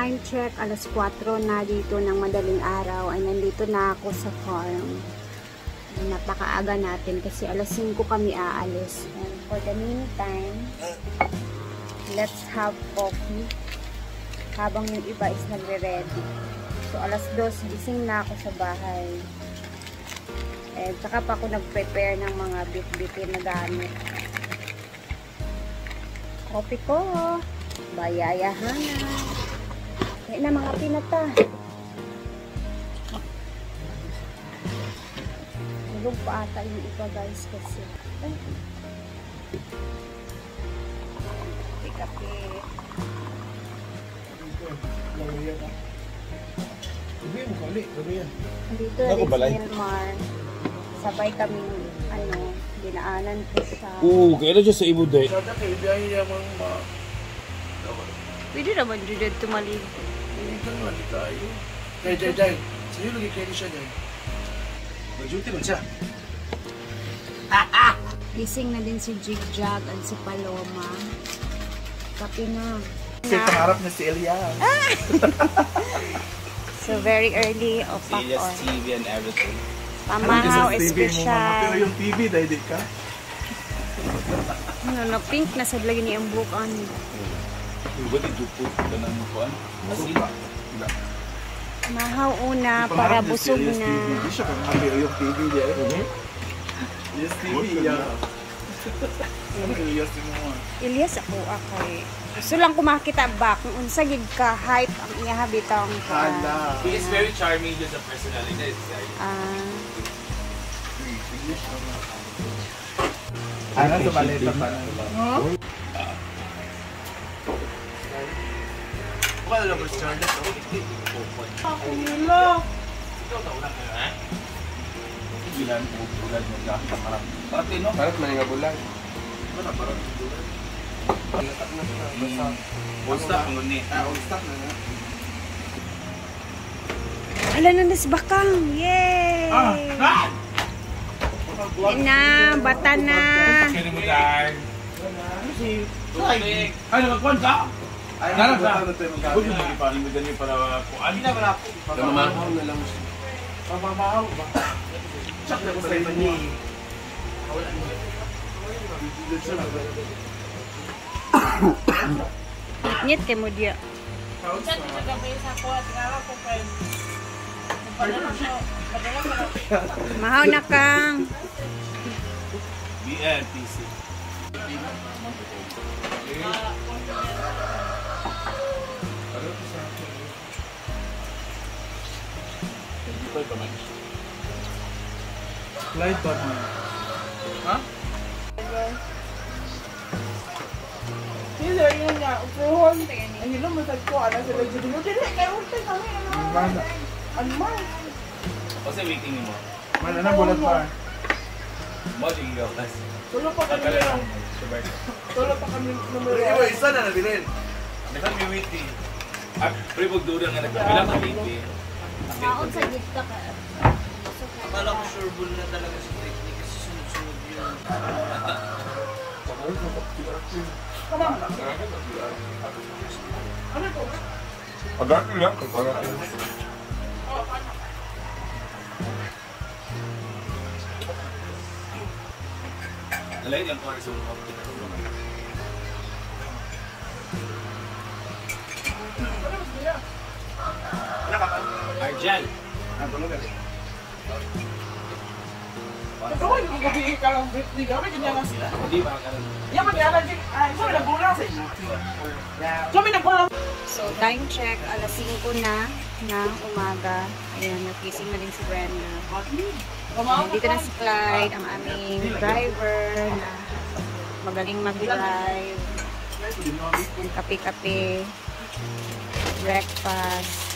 time check, alas 4 na dito ng madaling araw. Ay nandito na ako sa farm. Napakaaga natin kasi alas 5 kami aalis. And for the meantime, let's have coffee habang yung iba is nagre-ready. So alas 2, gising na ako sa bahay. And saka pa ako nag-prepare ng mga bit-bitin na gamit. Coffee ko, bayayahan na. Kaya na mga pinata. Tulog pa ata yung iba guys kasi. Ay. Kape. Dito rin si Wilmar. Sabay kaming dinaanan ko siya. Kailan siya sa Ibu Day? Pwede naman dyan tumaligo. Jai, sa'yo lagi kayo siya dyan. Mag-duty man siya. Gising na din si Jigjag at si Paloma. Kape na. Kasi pangarap na si Elias. So very early of Si Elias TV and everything. Pamahaw special. Pero yung TV, dahil di ka. Na pink na sa lagi ni ang bukan. Pwede dupot ka ng bukuan? Mahaw una para busog na. Hindi siya kung kami yung TV niya. Yes, TV niya. Elias ako eh. Gusto lang kumakita back. Unsa gid ka height ang iya habitang ka. He is very charming just a personality. Ano sa baleta pa? Wala lang ba Charlotte? Ako nila. Ikaw na ulang ka ha? Bilan mo bulan mo ka. Parang tino? Parang man nga bulan. Parang bulan. Palatak na siya. All stock mo ni. All stock na na. Hala na nasbakang. Yay! Na, bata na. Kaya mo dahil. Ano magkuhan ka? Narang ka? Huwag yung magipanin mo dyan para kuan. Hindi na wala po. Pamamahaw na lang siya. Pamamahaw ba? Tsak na ko sa iba niya. Nyet kay mo dia. Diyan sa gabi sa ko at nga ko pa. Mahaw na kang. BNTC. Slide ba mo? Ha? Sila yun nga, upuhon. Ay, yun lang matag ko. Ano sila dito? Dili, kayo ulit kami. Ano man? Kasi waiting mo. Mana na bulat pa. Mo yung gawas. Tulo pa kami lang. Tulo pa kami numero. Pero isa na nabilin. Nakan may waiting. Pribog doon nga nagkabilang ka waiting. Maon sa gitna ka. Akala ko sure bull na talaga sa technique kasi sunod-sunod yun. Ano to? Agad lang. Agad. Nalain yung kong resume ko. Arjan! Ano na galing? Ito ko yung gabi ka lang. Hindi gabi, ganyan lang sila. Hindi ba ka lang? Yan, mag-ialan din. Ay, so may nagbulang sa inyo. So may nagbulang. So time check, alas 5 na ng umaga. Ayan, nagising na din si Brenda. Dito na si Clyde, ang aming driver na magaling mag-drive. Kape-kape, breakfast.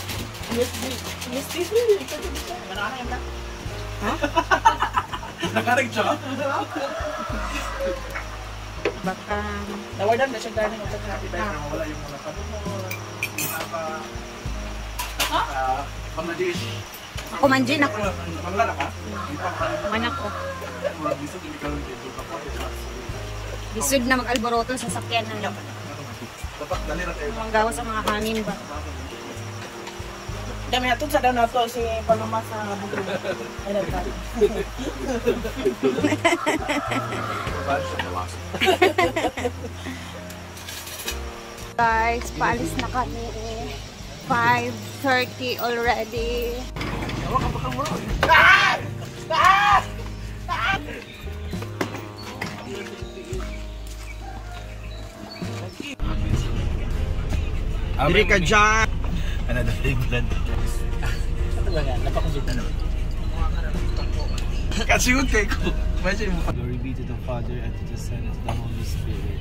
Miss Titi, ikaw din siya. Manaka yan na. Ha? Nakarig siya? Baka... Nawadan na siya galing ang pagkabi. Pero wala yung mga panunod. Pamadish. Ako manjin ako. Panglara ka? Manak ko. Bisog hindi ka lang dito. Bisod na mag-alboroto sa sakyan ng Dapat dali na kayo. mga gawa sa mga hangin ba. Dami hatod sa daw na to si Paloma sa bugro. Ay nagka. Guys, paalis na kami. 5:30 already. Diri ka dyan! Ano na yung blood? Kasi yung cake ko. Imagine mo. Glory be to the Father, and to the Son, and to the Holy Spirit.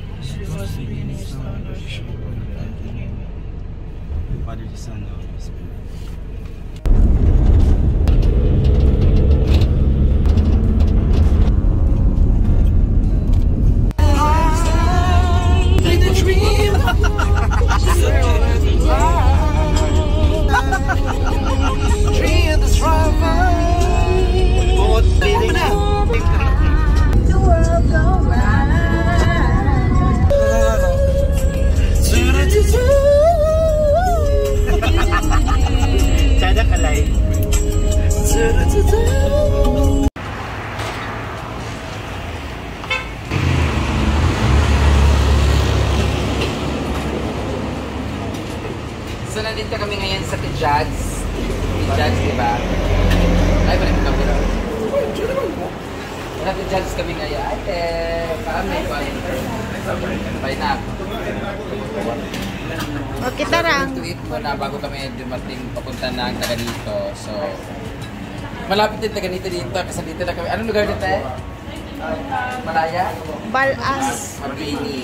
Father, the Son, and the Holy Spirit. So, nandito kami ngayon sa Tijads. Tijads, di ba? Ay, balik kami rin. Sa Tijads kami ngayon. Ate, kami. Bye na. Okay, tarang. Tweet mo na bago kami dumating papunta na ang taga dito. So, malapit din taga dito kasi dito na kami. Anong lugar dito eh? Malaya? Balas.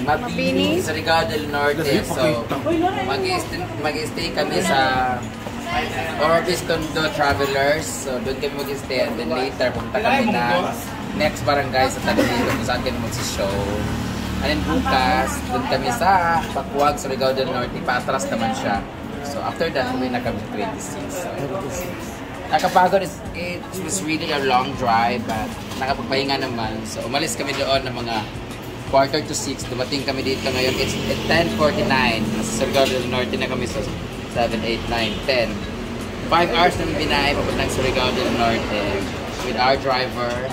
Mabini. Sa Rigao del Norte. So, mag-stay kami sa Orbis Tondo Travelers. So, doon kami mag-stay. And then later, pumunta kami na next barangay sa Tagalito kung saan kami mag-show. And then bukas, doon kami sa Pakuag, sa Rigao del Norte. Patras naman siya. So, after that, kami na kami 26. So, nakapagod, it was really a long drive, but nakapagpahinga naman. So, umalis kami doon ng mga 5:45. Dumating kami dito ngayon. It's 10:49. Nasa Surigao del Norte na kami sa 7, 8, 9, 10. 5 hours na binahe papuntang Surigao del Norte with our driver,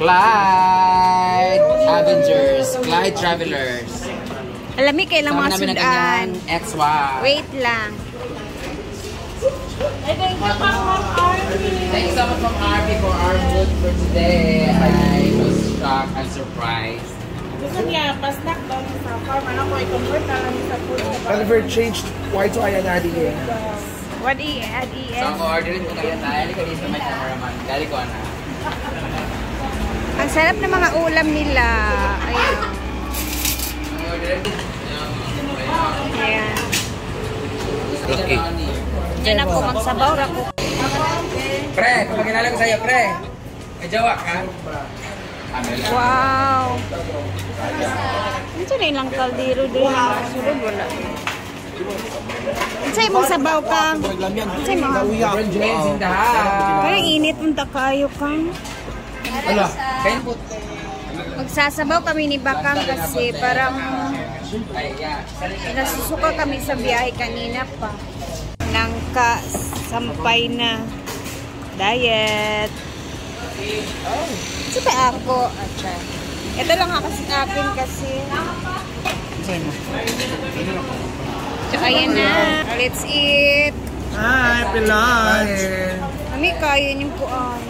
Clyde Avengers, Clyde Travelers. Alami kailang mga namin ang sudan. kanyang ex-wife. Wait lang. Thank you so much from Arby for our food for today. I was shocked and surprised. Gusto niya, pa-snack daw sa farm. Ano ko, i-convert na lang sa food. Convert changed Y to Ayanadi eh. What add So, ako orderin ko ngayon na. Hali ka dito may cameraman. Gali ko na. Ang sarap ng mga ulam nila. Ayun. Ayan. Okay. Diyan ako magsabaw ako. Pre, kapag kinala ko sa'yo, pre. May jawa ka? Wow. Ito na ilang kaldero din na masulod. Wala. Sa'yo mong sabaw kang. Sa'yo mo. Ron James in the house. Parang init punta kayo kang. Ala, kayo po. Magsasabaw kami ni Bakang kasi parang Ay, yeah. nasusuka kami sa biyahe kanina pa. Nangka, sampay na. Diet. Siyempre ako. Acha. Ito lang ako sa akin kasi. So, ayan na. Let's eat. Hi, Pilay! Kami kayo yung kuan.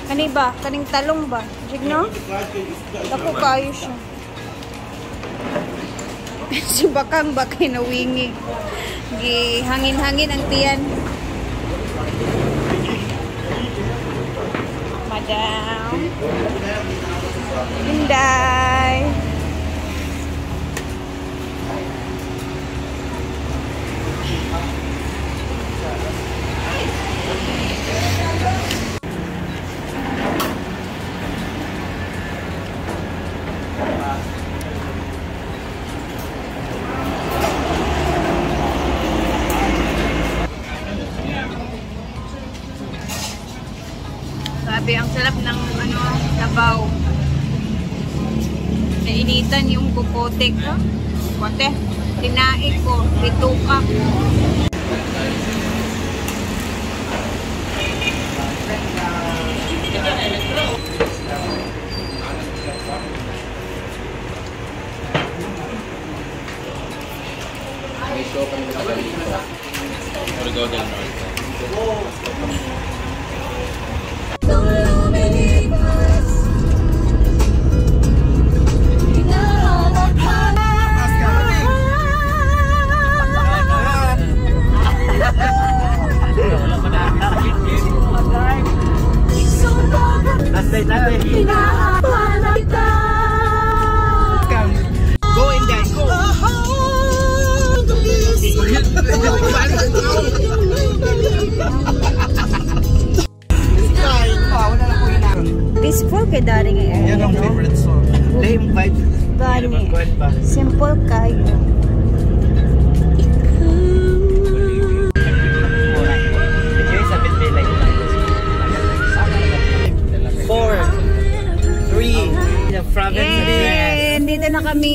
Kani ba? Kaning talong ba? Signo? Ako kayo siya. Si Bakang ba kayo nawingi? Hangin-hangin ang tiyan. Madam. Inday. Sabi, ang sarap ng sabaw. Nainitan yung kukote ko. Kote, tinaik ko, bituka. Last night natin. Go in there, go! Peaceful kay dari nga area. Yan ang favorite song. Lame vibes. Gani. Simple kayo. Four, three, the province address. Dito na kami